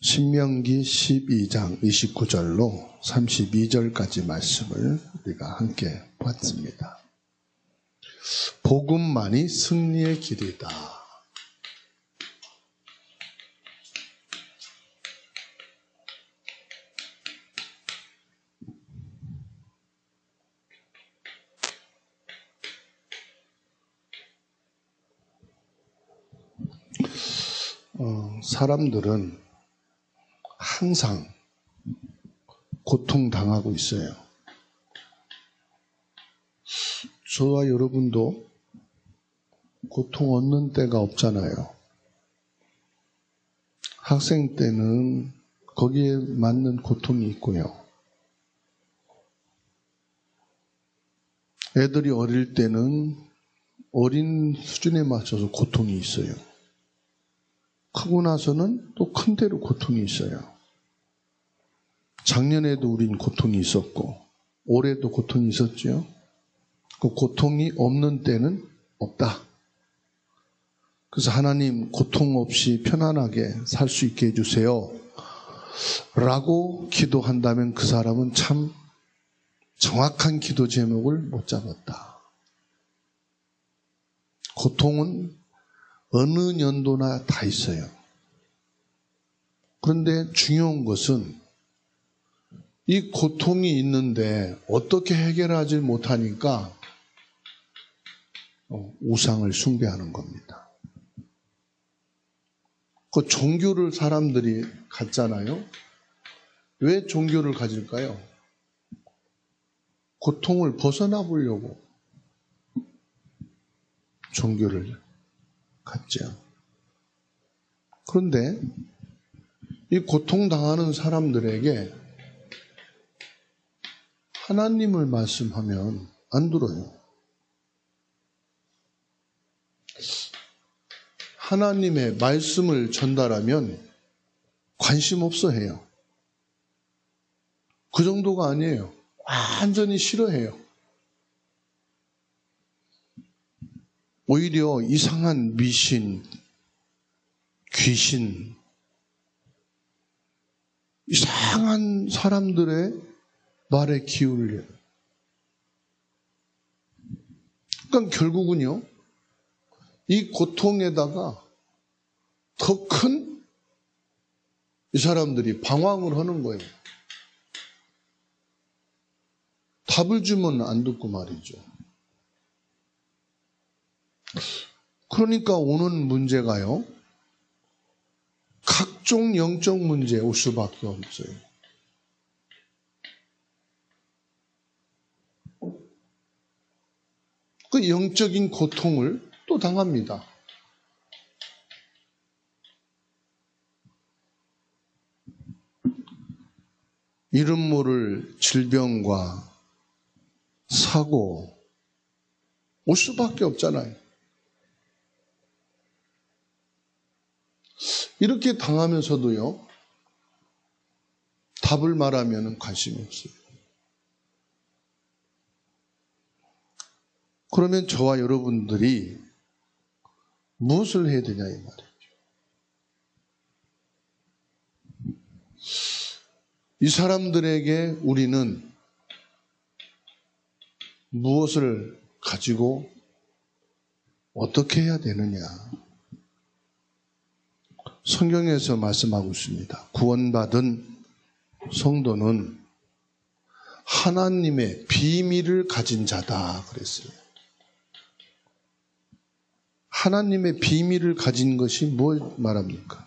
신명기 12장 29절로 32절까지 말씀을 우리가 함께 봤습니다. 복음만이 승리의 길이다. 사람들은 항상 고통당하고 있어요. 저와 여러분도 고통 없는 때가 없잖아요. 학생 때는 거기에 맞는 고통이 있고요. 애들이 어릴 때는 어린 수준에 맞춰서 고통이 있어요. 크고 나서는 또 큰 대로 고통이 있어요. 작년에도 우린 고통이 있었고 올해도 고통이 있었죠. 그 고통이 없는 때는 없다. 그래서 하나님 고통 없이 편안하게 살 수 있게 해주세요 라고 기도한다면 그 사람은 참 정확한 기도 제목을 못 잡았다. 고통은 어느 연도나 다 있어요. 그런데 중요한 것은 이 고통이 있는데 어떻게 해결하지 못하니까 우상을 숭배하는 겁니다. 그 종교를 사람들이 갖잖아요. 왜 종교를 가질까요? 고통을 벗어나 보려고 종교를 갖죠. 그런데 이 고통당하는 사람들에게 하나님을 말씀하면 안 들어요. 하나님의 말씀을 전달하면 관심 없어 해요. 그 정도가 아니에요. 완전히 싫어해요. 오히려 이상한 미신, 귀신, 이상한 사람들의 말에 기울여요. 그러니까 결국은요, 이 고통에다가 더 큰 이 사람들이 방황을 하는 거예요. 답을 주면 안 듣고 말이죠. 그러니까 오는 문제가요, 각종 영적 문제 올 수밖에 없어요. 그 영적인 고통을 또 당합니다. 이름 모를 질병과 사고 올 수밖에 없잖아요. 이렇게 당하면서도요, 답을 말하면 관심이 없어요. 그러면 저와 여러분들이 무엇을 해야 되냐 이 말이죠. 이 사람들에게 우리는 무엇을 가지고 어떻게 해야 되느냐. 성경에서 말씀하고 있습니다. 구원받은 성도는 하나님의 비밀을 가진 자다 그랬어요. 하나님의 비밀을 가진 것이 뭘 말합니까?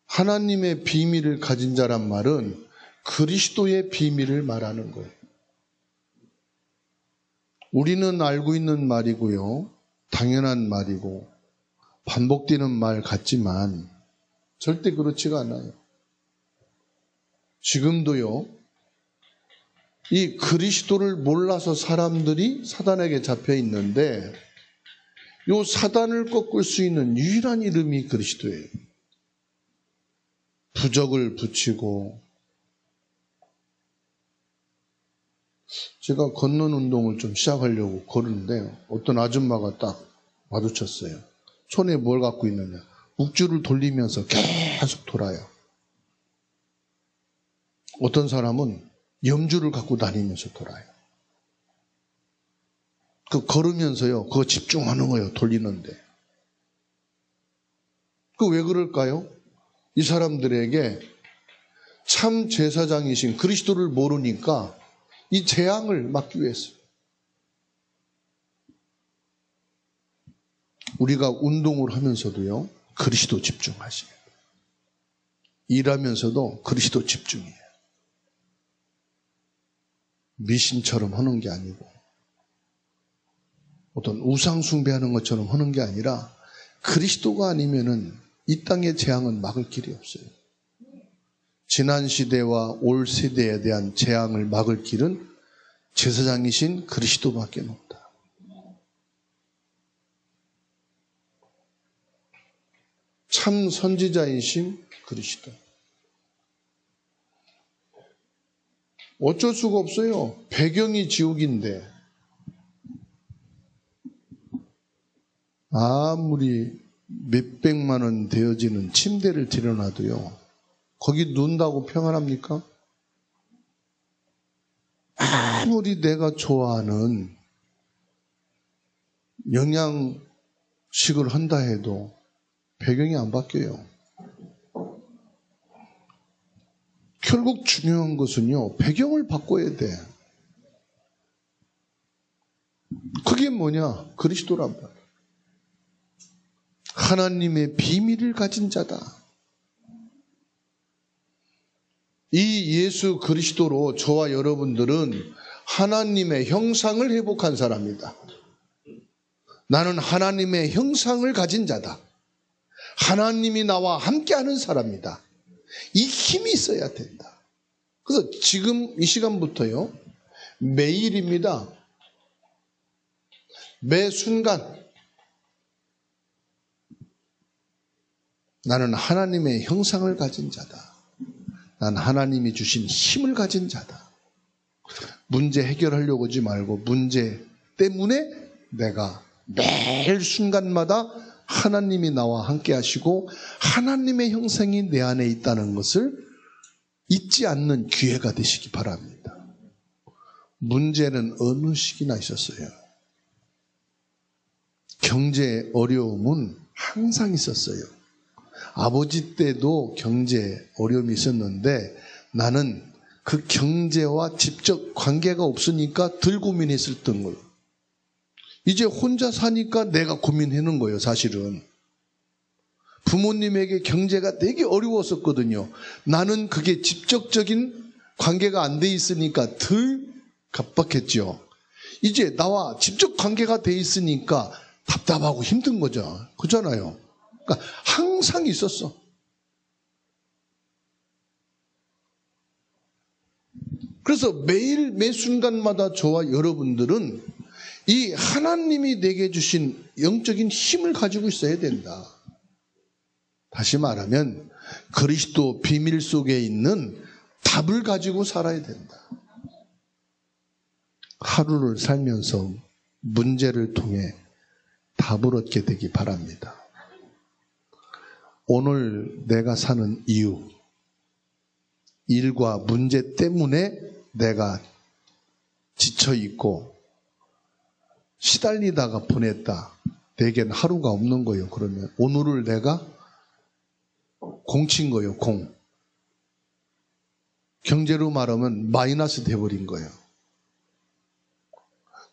하나님의 비밀을 가진 자란 말은 그리스도의 비밀을 말하는 거예요. 우리는 알고 있는 말이고요, 당연한 말이고 반복되는 말 같지만 절대 그렇지가 않아요. 지금도요, 이 그리스도를 몰라서 사람들이 사단에게 잡혀 있는데 이 사단을 꺾을 수 있는 유일한 이름이 그리스도예요. 부적을 붙이고, 제가 걷는 운동을 좀 시작하려고 걸었는데 어떤 아줌마가 딱 마주쳤어요. 손에 뭘 갖고 있느냐? 욱주를 돌리면서 계속 돌아요. 어떤 사람은 염주를 갖고 다니면서 돌아요. 그 걸으면서요, 그거 집중하는 거예요, 돌리는데. 그 왜 그럴까요? 이 사람들에게 참 제사장이신 그리스도를 모르니까 이 재앙을 막기 위해서. 우리가 운동을 하면서도요, 그리스도 집중하시요. 일하면서도 그리스도 집중이에요. 미신처럼 하는 게 아니고 어떤 우상 숭배하는 것처럼 하는 게 아니라 그리스도가 아니면은 이 땅의 재앙은 막을 길이 없어요. 지난 시대와 올 세대에 대한 재앙을 막을 길은 제사장이신 그리스도밖에 없다. 참 선지자이신 그리스도. 어쩔 수가 없어요. 배경이 지옥인데 아무리 몇백만 원 되어지는 침대를 들여놔도요, 거기 누운다고 평안합니까? 아무리 내가 좋아하는 영양식을 한다 해도 배경이 안 바뀌어요. 결국 중요한 것은요, 배경을 바꿔야 돼. 그게 뭐냐? 그리스도란 말이에요. 하나님의 비밀을 가진 자다. 이 예수 그리스도로 저와 여러분들은 하나님의 형상을 회복한 사람이다. 나는 하나님의 형상을 가진 자다. 하나님이 나와 함께하는 사람이다. 이 힘이 있어야 된다. 그래서 지금 이 시간부터요, 매일입니다. 매 순간 나는 하나님의 형상을 가진 자다. 난 하나님이 주신 힘을 가진 자다. 문제 해결하려고 하지 말고 문제 때문에 내가 매일 순간마다 하나님이 나와 함께 하시고 하나님의 형상이 내 안에 있다는 것을 잊지 않는 기회가 되시기 바랍니다. 문제는 어느 시기나 있었어요. 경제 어려움은 항상 있었어요. 아버지 때도 경제 어려움이 있었는데 나는 그 경제와 직접 관계가 없으니까 덜 고민했었던 거예요. 이제 혼자 사니까 내가 고민하는 거예요, 사실은. 부모님에게 경제가 되게 어려웠었거든요. 나는 그게 직접적인 관계가 안 돼 있으니까 덜 갑박했죠. 이제 나와 직접 관계가 돼 있으니까 답답하고 힘든 거죠. 그렇잖아요. 그러니까 항상 있었어. 그래서 매일 매 순간마다 저와 여러분들은 이 하나님이 내게 주신 영적인 힘을 가지고 있어야 된다. 다시 말하면 그리스도 비밀 속에 있는 답을 가지고 살아야 된다. 하루를 살면서 문제를 통해 답을 얻게 되기 바랍니다. 오늘 내가 사는 이유, 일과 문제 때문에 내가 지쳐있고 시달리다가 보냈다. 내겐 하루가 없는 거예요. 그러면 오늘을 내가 공친 거예요. 공. 경제로 말하면 마이너스 돼버린 거예요.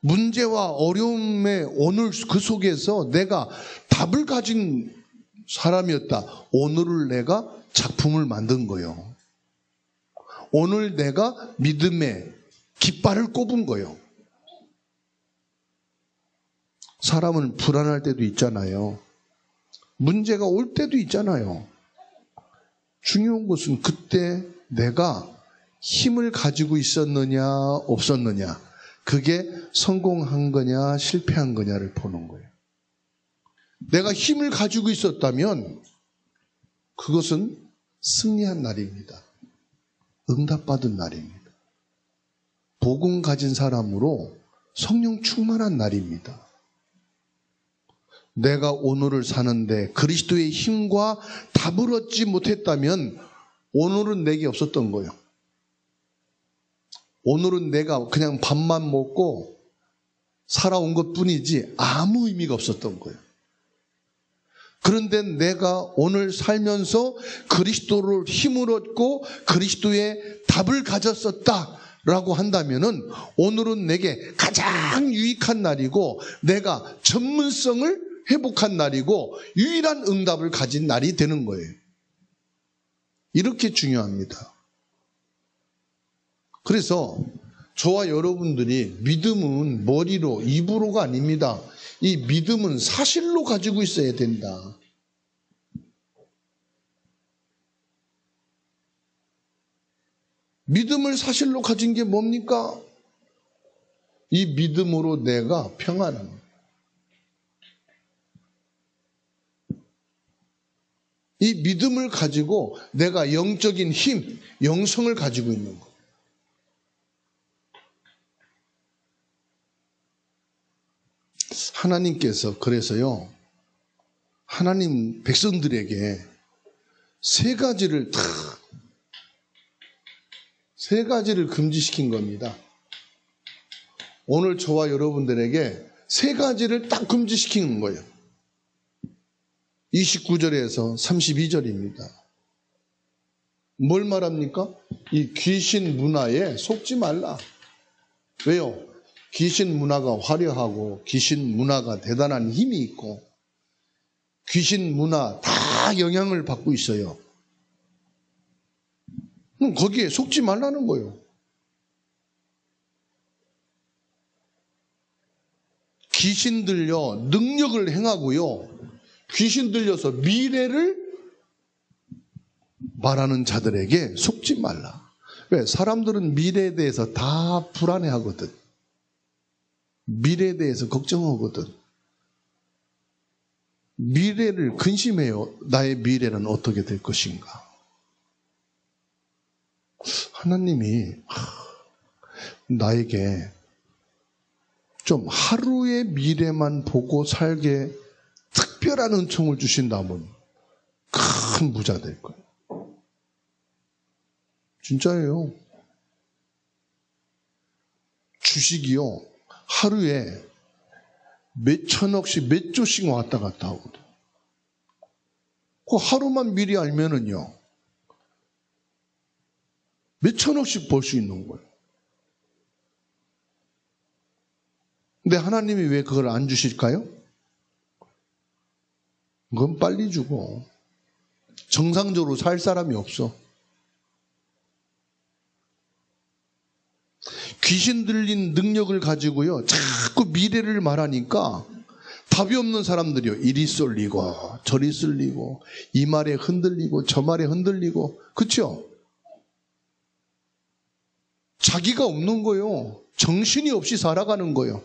문제와 어려움의 오늘 그 속에서 내가 답을 가진 사람이었다. 오늘을 내가 작품을 만든 거예요. 오늘 내가 믿음의 깃발을 꼽은 거예요. 사람은 불안할 때도 있잖아요. 문제가 올 때도 있잖아요. 중요한 것은 그때 내가 힘을 가지고 있었느냐 없었느냐, 그게 성공한 거냐 실패한 거냐를 보는 거예요. 내가 힘을 가지고 있었다면 그것은 승리한 날입니다. 응답받은 날입니다. 복음 가진 사람으로 성령 충만한 날입니다. 내가 오늘을 사는데 그리스도의 힘과 답을 얻지 못했다면 오늘은 내게 없었던 거예요. 오늘은 내가 그냥 밥만 먹고 살아온 것뿐이지 아무 의미가 없었던 거예요. 그런데 내가 오늘 살면서 그리스도를 힘을 얻고 그리스도의 답을 가졌었다라고 한다면은 오늘은 내게 가장 유익한 날이고 내가 전문성을 회복한 날이고 유일한 응답을 가진 날이 되는 거예요. 이렇게 중요합니다. 그래서 저와 여러분들이 믿음은 머리로, 입으로가 아닙니다. 이 믿음은 사실로 가지고 있어야 된다. 믿음을 사실로 가진 게 뭡니까? 이 믿음으로 내가 평안합니다. 이 믿음을 가지고 내가 영적인 힘, 영성을 가지고 있는 것. 하나님께서 그래서요, 하나님 백성들에게 세 가지를 금지시킨 겁니다. 오늘 저와 여러분들에게 세 가지를 딱 금지시키는 거예요. 29절에서 32절입니다. 뭘 말합니까? 이 귀신 문화에 속지 말라. 왜요? 귀신 문화가 화려하고 귀신 문화가 대단한 힘이 있고 귀신 문화 다 영향을 받고 있어요. 그럼 거기에 속지 말라는 거예요. 귀신 들려 능력을 행하고요. 귀신 들려서 미래를 말하는 자들에게 속지 말라. 왜? 사람들은 미래에 대해서 다 불안해하거든. 미래에 대해서 걱정하거든. 미래를 근심해요. 나의 미래는 어떻게 될 것인가. 하나님이 나에게 좀 하루의 미래만 보고 살게 특별한 은총을 주신다면 큰 부자 될 거예요. 진짜예요. 주식이요. 하루에 몇 천억씩 몇 조씩 왔다 갔다 하거든. 그 하루만 미리 알면은요. 몇 천억씩 벌 수 있는 거예요. 근데 하나님이 왜 그걸 안 주실까요? 그건 빨리 주고 정상적으로 살 사람이 없어. 귀신 들린 능력을 가지고요 자꾸 미래를 말하니까 답이 없는 사람들이요 이리 쏠리고 저리 쏠리고 이 말에 흔들리고 저 말에 흔들리고 그렇죠? 자기가 없는 거예요. 정신이 없이 살아가는 거예요.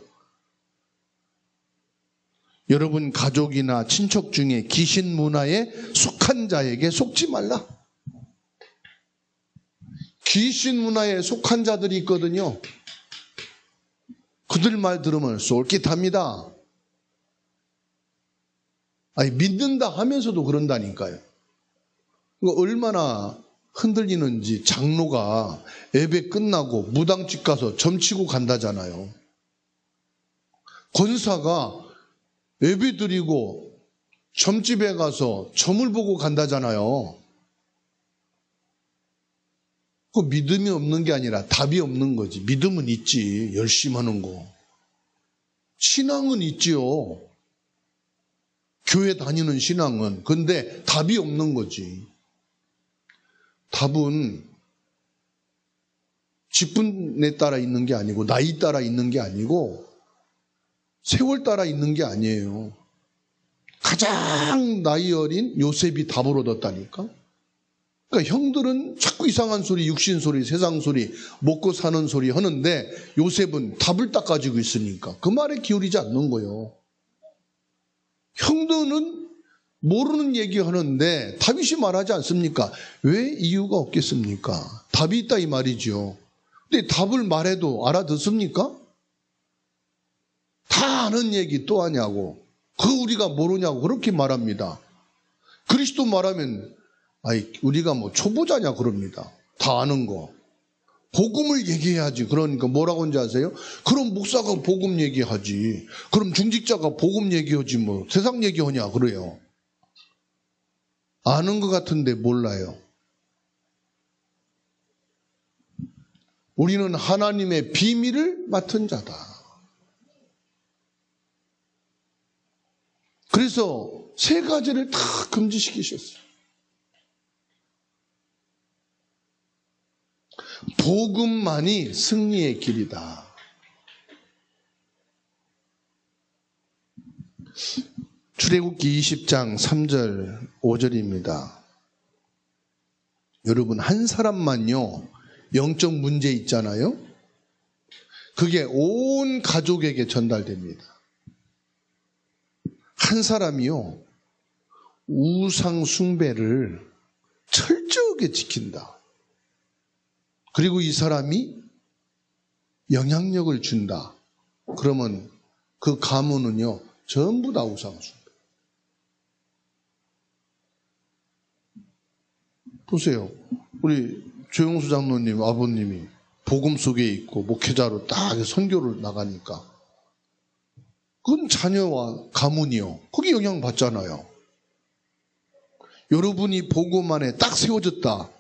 여러분 가족이나 친척 중에 귀신 문화에 속한 자에게 속지 말라. 귀신 문화에 속한 자들이 있거든요. 그들 말 들으면 쏠깃합니다. 아니 믿는다 하면서도 그런다니까요. 얼마나 흔들리는지 장로가 예배 끝나고 무당집 가서 점치고 간다잖아요. 권사가 예배 드리고 점집에 가서 점을 보고 간다잖아요. 그 믿음이 없는 게 아니라 답이 없는 거지. 믿음은 있지. 열심히 하는 거. 신앙은 있지요. 교회 다니는 신앙은. 근데 답이 없는 거지. 답은 직분에 따라 있는 게 아니고 나이 따라 있는 게 아니고 세월 따라 있는 게 아니에요. 가장 나이 어린 요셉이 답을 얻었다니까. 그러니까 형들은 자꾸 이상한 소리, 육신 소리, 세상 소리, 먹고 사는 소리 하는데 요셉은 답을 딱 가지고 있으니까 그 말에 기울이지 않는 거예요. 형들은 모르는 얘기 하는데 다윗이 말하지 않습니까? 왜 이유가 없겠습니까? 답이 있다 이 말이죠. 근데 답을 말해도 알아듣습니까? 다 아는 얘기 또 하냐고. 우리가 모르냐고 그렇게 말합니다. 그리스도 말하면 우리가 뭐 초보자냐 그럽니다. 다 아는 거. 복음을 얘기해야지. 그러니까 뭐라고 하는지 아세요? 그럼 목사가 복음 얘기하지. 그럼 중직자가 복음 얘기하지 뭐 세상 얘기하냐 그래요. 아는 것 같은데 몰라요. 우리는 하나님의 비밀을 맡은 자다. 그래서 세 가지를 다 금지시키셨어요. 복음만이 승리의 길이다. 출애굽기 20장 3절 5절입니다. 여러분 한 사람만요 영적 문제 있잖아요. 그게 온 가족에게 전달됩니다. 한 사람이요 우상 숭배를 철저하게 지킨다. 그리고 이 사람이 영향력을 준다. 그러면 그 가문은요 전부 다 우상 숭배. 보세요. 우리 조영수 장로님 아버님이 복음 속에 있고 목회자로 딱 선교를 나가니까 그건 자녀와 가문이요. 거기 영향받잖아요. 여러분이 복음 안에 딱 세워졌다.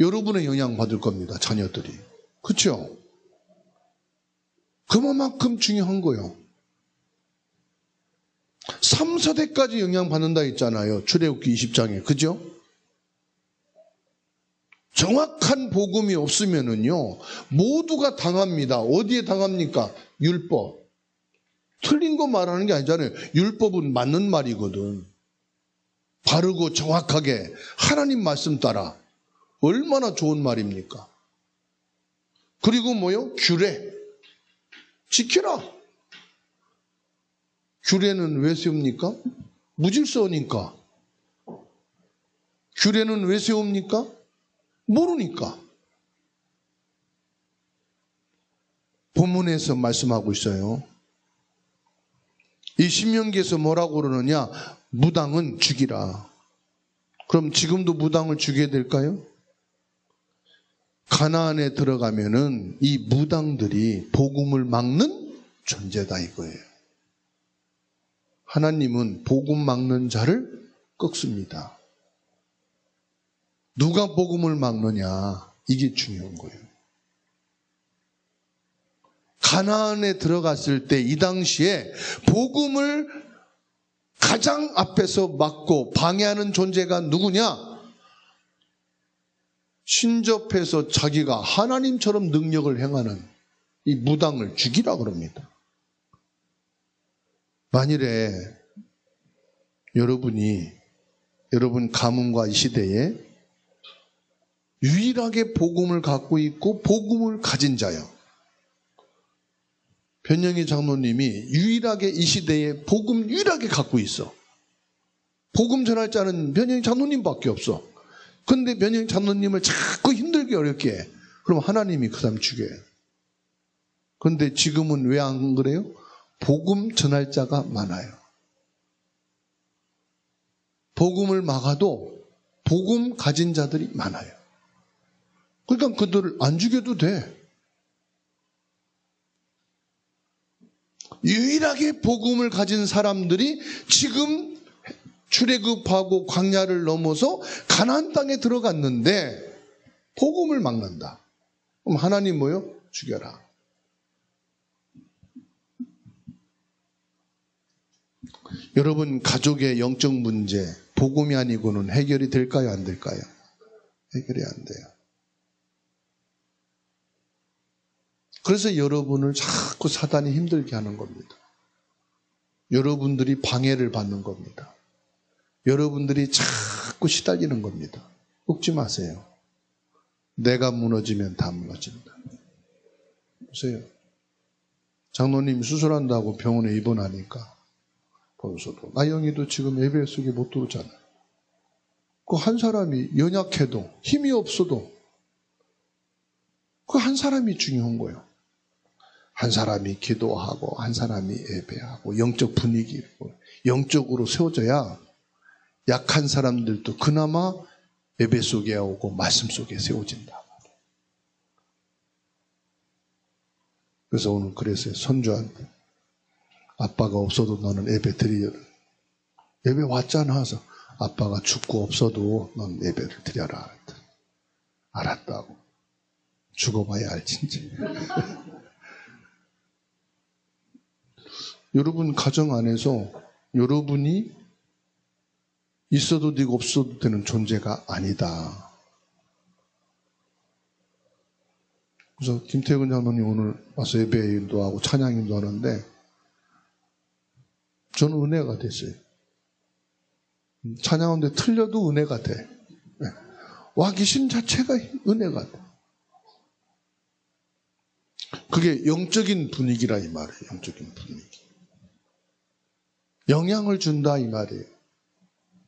여러분의 영향받을 겁니다. 자녀들이. 그렇죠? 그만큼 중요한 거예요. 3, 4대까지 영향받는다 했잖아요. 출애굽기 20장에. 그죠? 정확한 복음이 없으면은요 모두가 당합니다. 어디에 당합니까? 율법. 틀린 거 말하는 게 아니잖아요. 율법은 맞는 말이거든. 바르고 정확하게 하나님 말씀 따라. 얼마나 좋은 말입니까? 그리고 뭐요? 규례. 지켜라. 규례는 왜 세웁니까? 무질서니까. 규례는 왜 세웁니까? 모르니까. 본문에서 말씀하고 있어요. 이 신명기에서 뭐라고 그러느냐? 무당은 죽이라. 그럼 지금도 무당을 죽여야 될까요? 가나안에 들어가면은 이 무당들이 복음을 막는 존재다 이거예요. 하나님은 복음 막는 자를 꺾습니다. 누가 복음을 막느냐 이게 중요한 거예요. 가나안에 들어갔을 때 이 당시에 복음을 가장 앞에서 막고 방해하는 존재가 누구냐? 신접해서 자기가 하나님처럼 능력을 행하는 이 무당을 죽이라 그럽니다. 만일에 여러분 가문과 이 시대에 유일하게 복음을 갖고 있고 복음을 가진 자요. 변영희 장로님이 유일하게 이 시대에 복음 유일하게 갖고 있어. 복음 전할 자는 변영희 장로님밖에 없어. 근데 변영희 장로님을 자꾸 힘들게 어렵게 해. 그럼 하나님이 그 사람 죽여요. 그런데 지금은 왜 안 그래요? 복음 전할 자가 많아요. 복음을 막아도 복음 가진 자들이 많아요. 그러니까 그들을 안 죽여도 돼. 유일하게 복음을 가진 사람들이 지금 출애굽하고 광야를 넘어서 가나안 땅에 들어갔는데 복음을 막는다. 그럼 하나님 뭐요? 죽여라. 여러분 가족의 영적 문제 복음이 아니고는 해결이 될까요? 안 될까요? 해결이 안 돼요. 그래서 여러분을 자꾸 사단이 힘들게 하는 겁니다. 여러분들이 방해를 받는 겁니다. 여러분들이 자꾸 시달리는 겁니다. 웃지 마세요. 내가 무너지면 다 무너진다. 보세요. 장로님 수술한다고 병원에 입원하니까 벌써도 나영이도 지금 예배 속에 못 들어오잖아요. 그 한 사람이 연약해도 힘이 없어도 그 한 사람이 중요한 거예요. 한 사람이 기도하고 한 사람이 예배하고 영적 분위기, 영적으로 세워져야 약한 사람들도 그나마 예배 속에 오고 말씀 속에 세워진다. 그래서 오늘 그랬어요. 손주한테. 아빠가 없어도 너는 예배 드리라. 예배 왔잖아. 해서 아빠가 죽고 없어도 넌 예배를 드려라. 알았다고. 죽어봐야 알지. 여러분 가정 안에서 여러분이 있어도 되고 없어도 되는 존재가 아니다. 그래서 김태근 장로님 오늘 와서 예배인도 하고 찬양인도 하는데 저는 은혜가 됐어요. 찬양하는데 틀려도 은혜가 돼. 와 계신 자체가 은혜가 돼. 그게 영적인 분위기라 이 말이에요. 영적인 분위기. 영향을 준다 이 말이에요.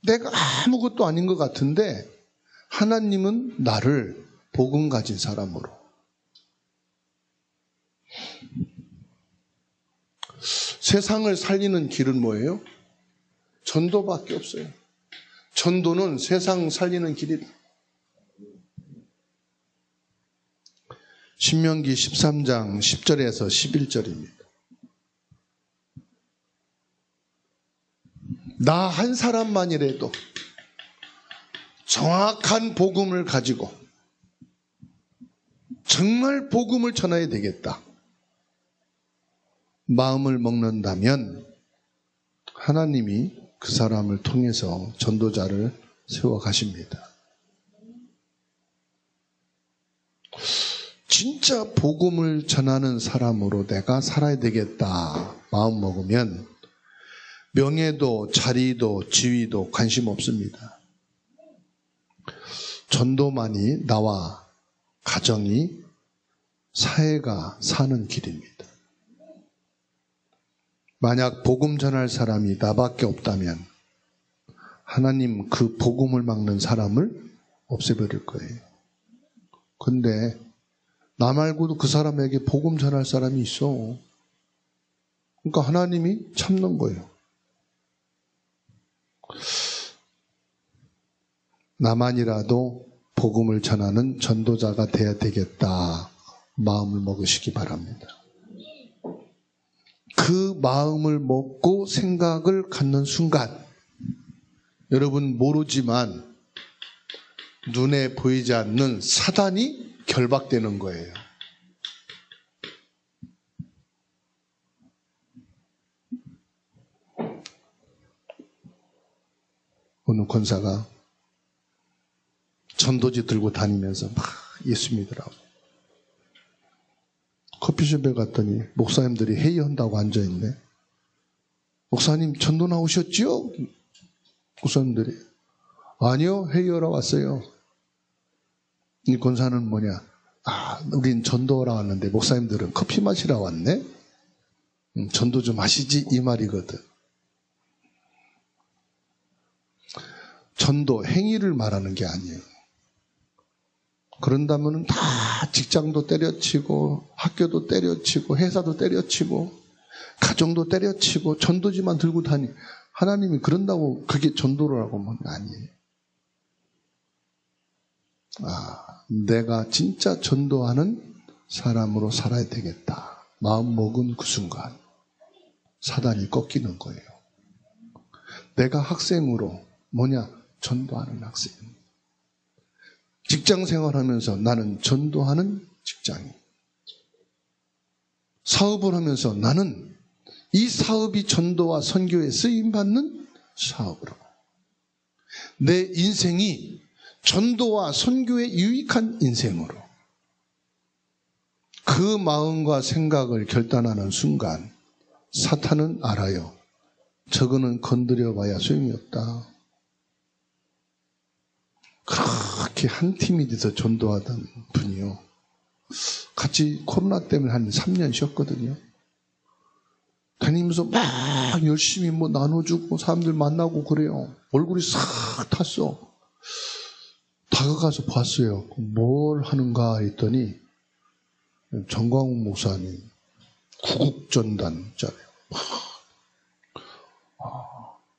내가 아무것도 아닌 것 같은데 하나님은 나를 복음 가진 사람으로. 세상을 살리는 길은 뭐예요? 전도밖에 없어요. 전도는 세상 살리는 길이다. 신명기 13장 10절에서 11절입니다. 나 한 사람만이라도 정확한 복음을 가지고 정말 복음을 전해야 되겠다. 마음을 먹는다면 하나님이 그 사람을 통해서 전도자를 세워가십니다. 진짜 복음을 전하는 사람으로 내가 살아야 되겠다 마음 먹으면 명예도 자리도 지위도 관심 없습니다. 전도만이 나와 가정이 사회가 사는 길입니다. 만약 복음 전할 사람이 나밖에 없다면 하나님 그 복음을 막는 사람을 없애버릴 거예요. 근데 나 말고도 그 사람에게 복음 전할 사람이 있어. 그러니까 하나님이 참는 거예요. 나만이라도 복음을 전하는 전도자가 돼야 되겠다 마음을 먹으시기 바랍니다. 그 마음을 먹고 생각을 갖는 순간 여러분 모르지만 눈에 보이지 않는 사단이 결박되는 거예요. 어느 권사가 전도지 들고 다니면서 막 예수 믿으라고. 커피숍에 갔더니 목사님들이 회의한다고 앉아있네. 목사님 전도 나오셨지요? 목사님들이 아니요 회의하러 왔어요. 이 권사는 뭐냐? 우린 전도하러 왔는데 목사님들은 커피 마시러 왔네? 전도 좀 하시지 이 말이거든. 전도 행위를 말하는 게 아니에요. 그런다면 다 직장도 때려치고 학교도 때려치고 회사도 때려치고 가정도 때려치고 전도지만 들고 다니. 하나님이 그런다고 그게 전도라고 하면 아니에요. 내가 진짜 전도하는 사람으로 살아야 되겠다. 마음 먹은 그 순간 사단이 꺾이는 거예요. 내가 학생으로 전도하는 학생. 직장 생활하면서 나는 전도하는 직장인. 사업을 하면서 나는 이 사업이 전도와 선교에 쓰임받는 사업으로. 내 인생이 전도와 선교에 유익한 인생으로. 그 마음과 생각을 결단하는 순간 사탄은 알아요. 저거는 건드려봐야 소용이 없다. 그렇게 한 팀이 돼서 전도하던 분이요. 같이 코로나 때문에 한 3년 쉬었거든요. 다니면서 막 열심히 나눠주고 사람들 만나고 그래요. 얼굴이 싹 탔어. 다가가서 봤어요. 뭘 하는가 했더니 정광훈 목사님 구국전단잖아요.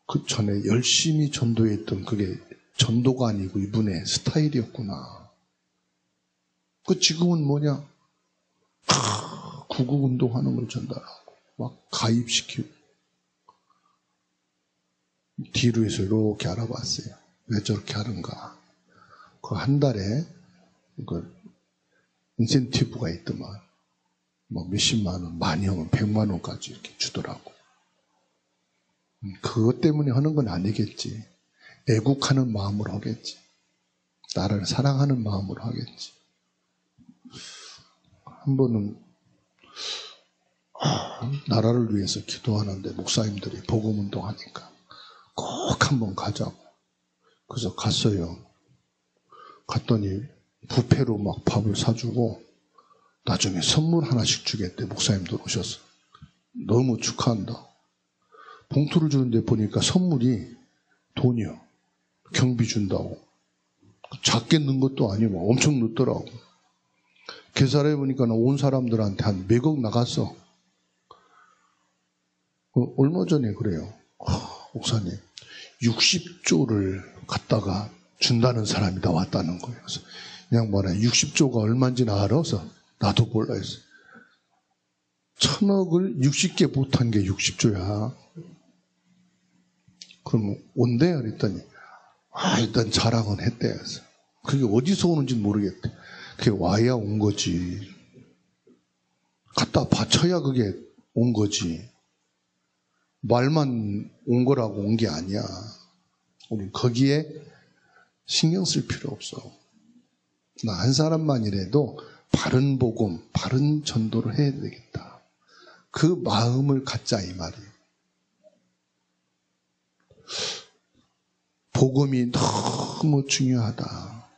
그 전에 열심히 전도했던 그게 전도가 아니고 이분의 스타일이었구나. 그 지금은 뭐냐? 구국운동하는 걸 전달하고 막 가입시키고. 뒤로 해서 이렇게 알아봤어요. 왜 저렇게 하는가? 그 한 달에 그 인센티브가 있더만 뭐 몇십만 원, 많이 하면 100만 원까지 이렇게 주더라고. 그것 때문에 하는 건 아니겠지. 애국하는 마음으로 하겠지. 나라를 사랑하는 마음으로 하겠지. 한 번은 나라를 위해서 기도하는데 목사님들이 복음운동 하니까 꼭 한번 가자고. 그래서 갔어요. 갔더니 부페로 막 밥을 사주고 나중에 선물 하나씩 주겠대. 목사님들 오셔서. 너무 축하한다. 봉투를 주는데 보니까 선물이 돈이요. 경비 준다고. 작게 넣은 것도 아니고 엄청 넣더라고. 계산해 보니까 온 사람들한테 한 몇억 나갔어. 얼마 전에 그래요. 목사님 60조를 갖다가 준다는 사람이 다 왔다는 거예요. 그래서 그냥 뭐라 60조가 얼마인지는 알아서 나도 몰라 했어요. 1000억을 60개 못한 게 60조야. 그럼 온대? 그랬더니 일단 자랑은 했대. 그래서 그게 어디서 오는지 모르겠대. 그게 와야 온 거지. 갖다 바쳐야 그게 온 거지. 말만 온 거라고 온 게 아니야. 우리 거기에 신경 쓸 필요 없어. 나 한 사람만이라도 바른 복음, 바른 전도를 해야 되겠다. 그 마음을 갖자 이 말이에요. 복음이 너무 중요하다.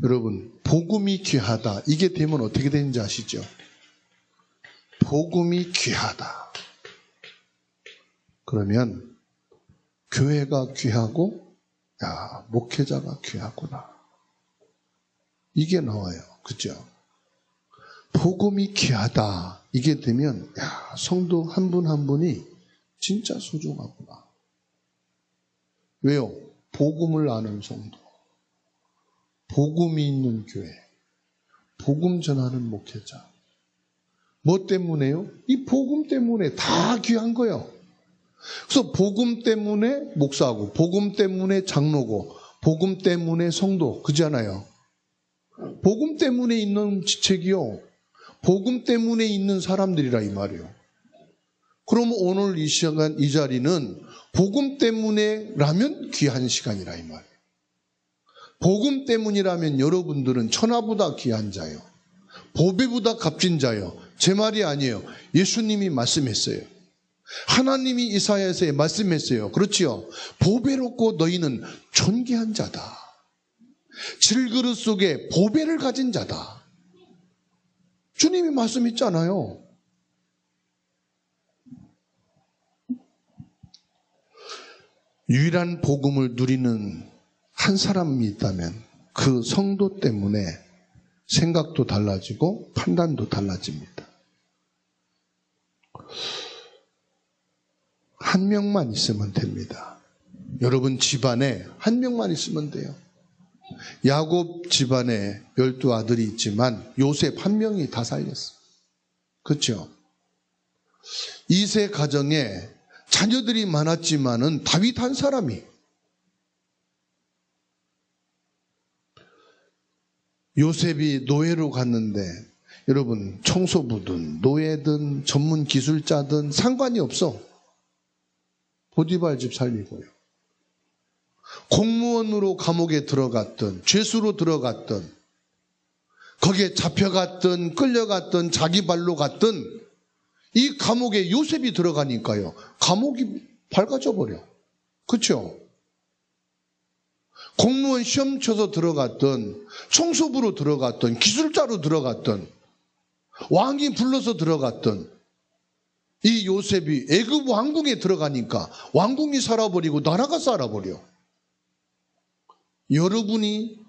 여러분, 복음이 귀하다. 이게 되면 어떻게 되는지 아시죠? 복음이 귀하다. 그러면 교회가 귀하고 야, 목회자가 귀하구나. 이게 나와요. 그죠? 복음이 귀하다. 이게 되면 야, 성도 한 분 한 분이 진짜 소중하구나. 왜요? 복음을 아는 성도. 복음이 있는 교회. 복음 전하는 목회자. 뭐 때문에요? 이 복음 때문에 다 귀한 거예요. 그래서 복음 때문에 목사고, 복음 때문에 장로고, 복음 때문에 성도. 그잖아요. 복음 때문에 있는 지책이요. 복음 때문에 있는 사람들이라 이 말이에요. 그럼 오늘 이 시간, 이 자리는 복음 때문에라면 귀한 시간이라 이 말이에요. 복음 때문이라면 여러분들은 천하보다 귀한 자요. 보배보다 값진 자요. 제 말이 아니에요. 예수님이 말씀했어요. 하나님이 이사야서에 말씀했어요. 그렇지요. 보배롭고 너희는 존귀한 자다. 질그릇 속에 보배를 가진 자다. 주님이 말씀했잖아요. 유일한 복음을 누리는 한 사람이 있다면 그 성도 때문에 생각도 달라지고 판단도 달라집니다. 한 명만 있으면 됩니다. 여러분 집안에 한 명만 있으면 돼요. 야곱 집안에 12아들이 있지만 요셉 한 명이 다 살렸어요. 그렇죠? 이세 가정에 자녀들이 많았지만은 다윗 한 사람이 요셉이 노예로 갔는데 여러분 청소부든 노예든 전문 기술자든 상관이 없어. 보디발 집 살리고요. 공무원으로 감옥에 들어갔든 죄수로 들어갔든 거기에 잡혀갔든 끌려갔든 자기 발로 갔든 이 감옥에 요셉이 들어가니까요. 감옥이 밝아져 버려. 그렇죠? 공무원 시험 쳐서 들어갔든 청소부로 들어갔든 기술자로 들어갔든 왕이 불러서 들어갔든 이 요셉이 애굽 왕궁에 들어가니까 왕궁이 살아버리고 나라가 살아버려. 여러분이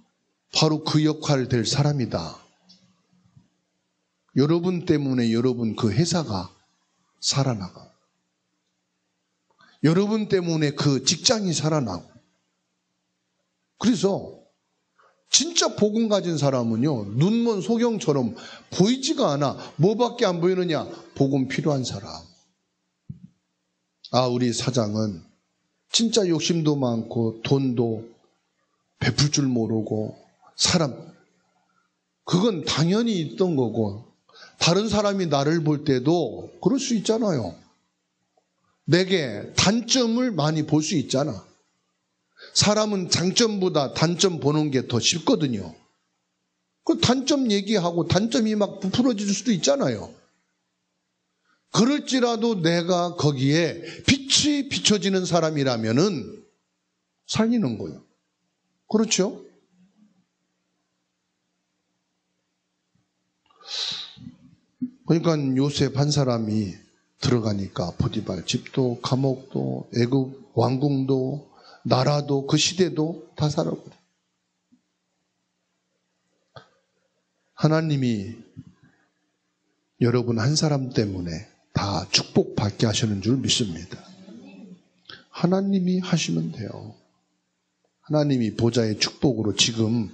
바로 그 역할을 될 사람이다. 여러분 때문에 여러분 그 회사가 살아나가고, 여러분 때문에 그 직장이 살아나고. 그래서 진짜 복음 가진 사람은요, 눈먼 소경처럼 보이지가 않아. 뭐밖에 안 보이느냐? 복음 필요한 사람. 아, 우리 사장은 진짜 욕심도 많고 돈도 베풀 줄 모르고 그건 당연히 있던 거고, 다른 사람이 나를 볼 때도 그럴 수 있잖아요. 내게 단점을 많이 볼 수 있잖아. 사람은 장점보다 단점 보는 게 더 쉽거든요. 그 단점 얘기하고 단점이 막 부풀어질 수도 있잖아요. 그럴지라도 내가 거기에 빛이 비춰지는 사람이라면은 살리는 거예요. 그렇죠? 그러니까 요셉 한 사람이 들어가니까 보디발 집도 감옥도 애굽 왕궁도 나라도 그 시대도 다 살아버려. 하나님이 여러분 한 사람 때문에 다 축복받게 하시는 줄 믿습니다. 하나님이 하시면 돼요. 하나님이 보좌의 축복으로 지금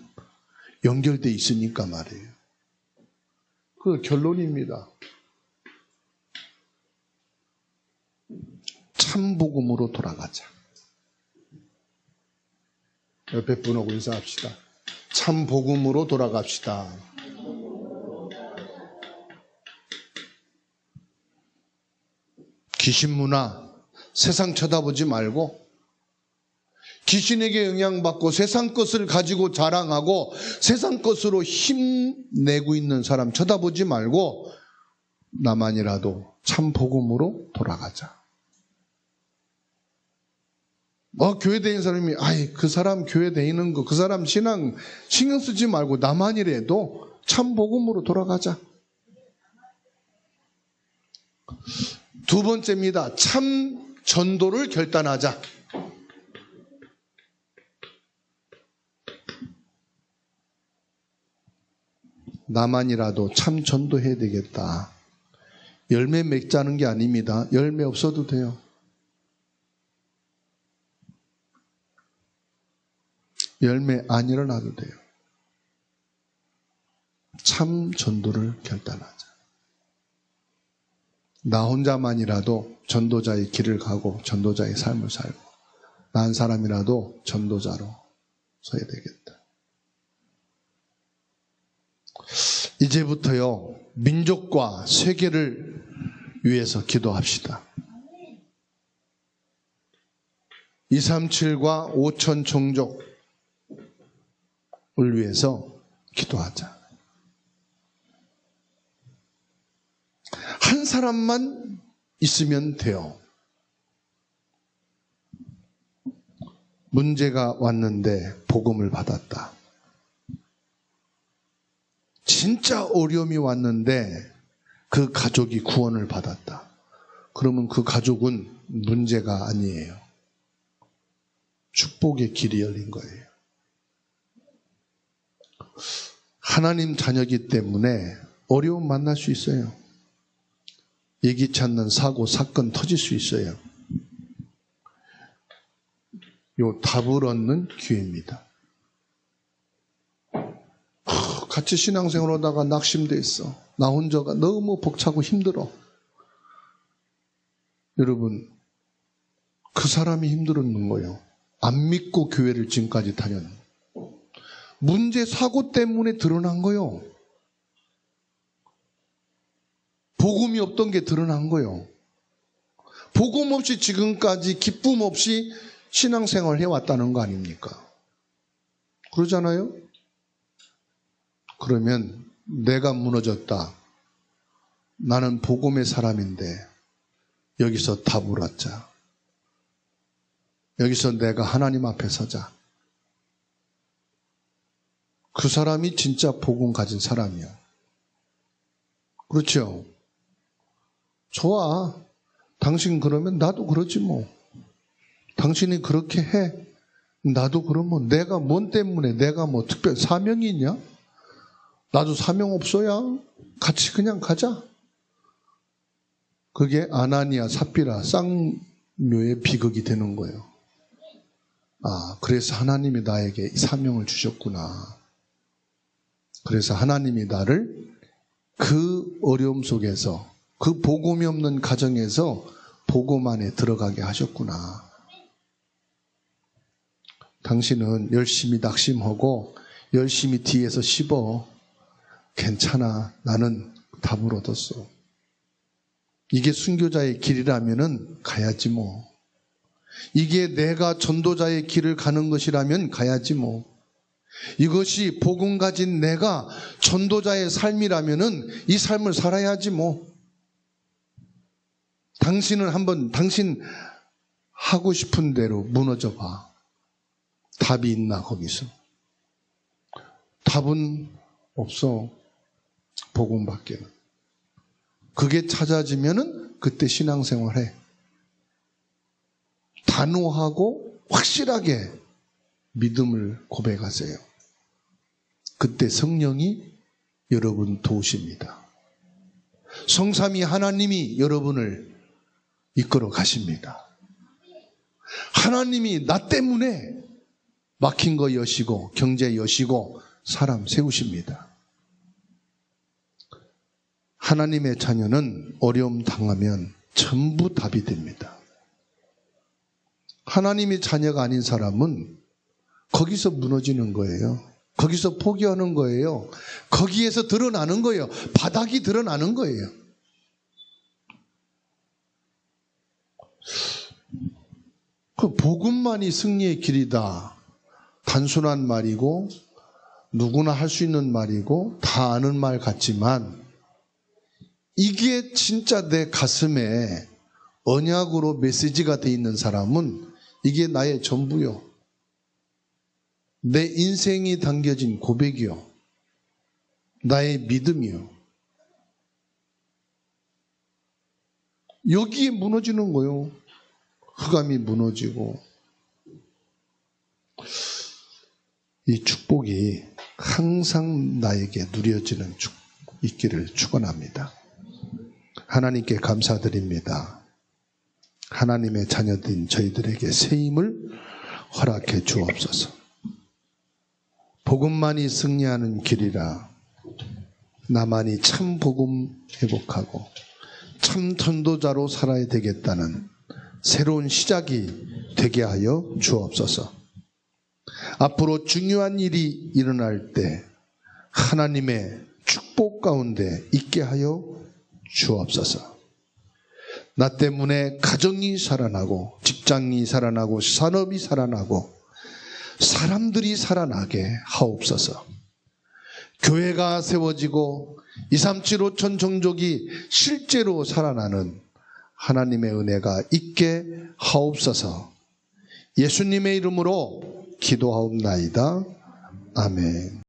연결돼 있으니까 말이에요. 그 결론입니다. 참 복음으로 돌아가자. 옆에 분하고 인사합시다. 참 복음으로 돌아갑시다. 귀신 문화, 세상 쳐다보지 말고, 귀신에게 영향받고 세상 것을 가지고 자랑하고 세상 것으로 힘내고 있는 사람 쳐다보지 말고, 나만이라도 참 복음으로 돌아가자. 교회 다니는 사람이, 그 사람 교회 다니는 거, 그 사람 신앙 신경 쓰지 말고 나만이라도 참 복음으로 돌아가자. 두 번째입니다. 참 전도를 결단하자. 나만이라도 참 전도해야 되겠다. 열매 맺자는 게 아닙니다. 열매 없어도 돼요. 열매 안 일어나도 돼요. 참 전도를 결단하자. 나 혼자만이라도 전도자의 길을 가고 전도자의 삶을 살고, 나 한 사람이라도 전도자로 서야 되겠다. 이제부터요, 민족과 세계를 위해서 기도합시다. 237과 5천 종족을 위해서 기도하자. 한 사람만 있으면 돼요. 문제가 왔는데 복음을 받았다. 진짜 어려움이 왔는데 그 가족이 구원을 받았다. 그러면 그 가족은 문제가 아니에요. 축복의 길이 열린 거예요. 하나님 자녀이기 때문에 어려움 만날 수 있어요. 예기치 않는 사고, 사건 터질 수 있어요. 요 답을 얻는 기회입니다. 같이 신앙생활 하다가 낙심돼 있어. 나 혼자가 너무 벅차고 힘들어. 여러분, 그 사람이 힘들었는 거예요. 안 믿고 교회를 지금까지 다녔는. 문제, 사고 때문에 드러난 거예요. 복음이 없던 게 드러난 거예요. 복음 없이 지금까지 기쁨 없이 신앙생활 해왔다는 거 아닙니까? 그러잖아요? 그러면 내가 무너졌다. 나는 복음의 사람인데 여기서 답을 얻자. 여기서 내가 하나님 앞에 서자. 그 사람이 진짜 복음 가진 사람이야. 그렇죠? 좋아. 당신 그러면 나도 그러지 뭐. 당신이 그렇게 해. 나도 그러면 내가 뭔 때문에 내가 뭐 특별 사명이 있냐? 나도 사명 없어야 같이 그냥 가자. 그게 아나니아 삽비라 쌍묘의 비극이 되는 거예요. 아, 그래서 하나님이 나에게 이 사명을 주셨구나. 그래서 하나님이 나를 그 어려움 속에서, 그 복음이 없는 가정에서 복음 안에 들어가게 하셨구나. 당신은 열심히 낙심하고 열심히 뒤에서 씹어. 괜찮아. 나는 답을 얻었어. 이게 순교자의 길이라면은 가야지 뭐. 이게 내가 전도자의 길을 가는 것이라면 가야지 뭐. 이것이 복음 가진 내가 전도자의 삶이라면은 이 삶을 살아야지 뭐. 당신은 한번 당신 하고 싶은 대로 무너져 봐. 답이 있나 거기서? 답은 없어. 복음밖에는. 그게 찾아지면은 그때 신앙생활해. 단호하고 확실하게 믿음을 고백하세요. 그때 성령이 여러분 도우십니다. 성삼위 하나님이 여러분을 이끌어 가십니다. 하나님이 나 때문에 막힌 거 여시고 경제 여시고 사람 세우십니다. 하나님의 자녀는 어려움 당하면 전부 답이 됩니다. 하나님의 자녀가 아닌 사람은 거기서 무너지는 거예요. 거기서 포기하는 거예요. 거기에서 드러나는 거예요. 바닥이 드러나는 거예요. 그 복음만이 승리의 길이다. 단순한 말이고 누구나 할 수 있는 말이고 다 아는 말 같지만 이게 진짜 내 가슴에 언약으로 메시지가 돼 있는 사람은 이게 나의 전부요. 내 인생이 담겨진 고백이요. 나의 믿음이요. 여기에 무너지는 거요. 흑암이 무너지고. 이 축복이 항상 나에게 누려지는 있기를 축원합니다. 하나님께 감사드립니다. 하나님의 자녀된 저희들에게 새 힘을 허락해 주옵소서. 복음만이 승리하는 길이라 나만이 참 복음 회복하고 참 전도자로 살아야 되겠다는 새로운 시작이 되게 하여 주옵소서. 앞으로 중요한 일이 일어날 때 하나님의 축복 가운데 있게 하여 주옵소서. 나 때문에 가정이 살아나고 직장이 살아나고 산업이 살아나고 사람들이 살아나게 하옵소서. 교회가 세워지고 237 5천 종족이 실제로 살아나는 하나님의 은혜가 있게 하옵소서. 예수님의 이름으로 기도하옵나이다. 아멘.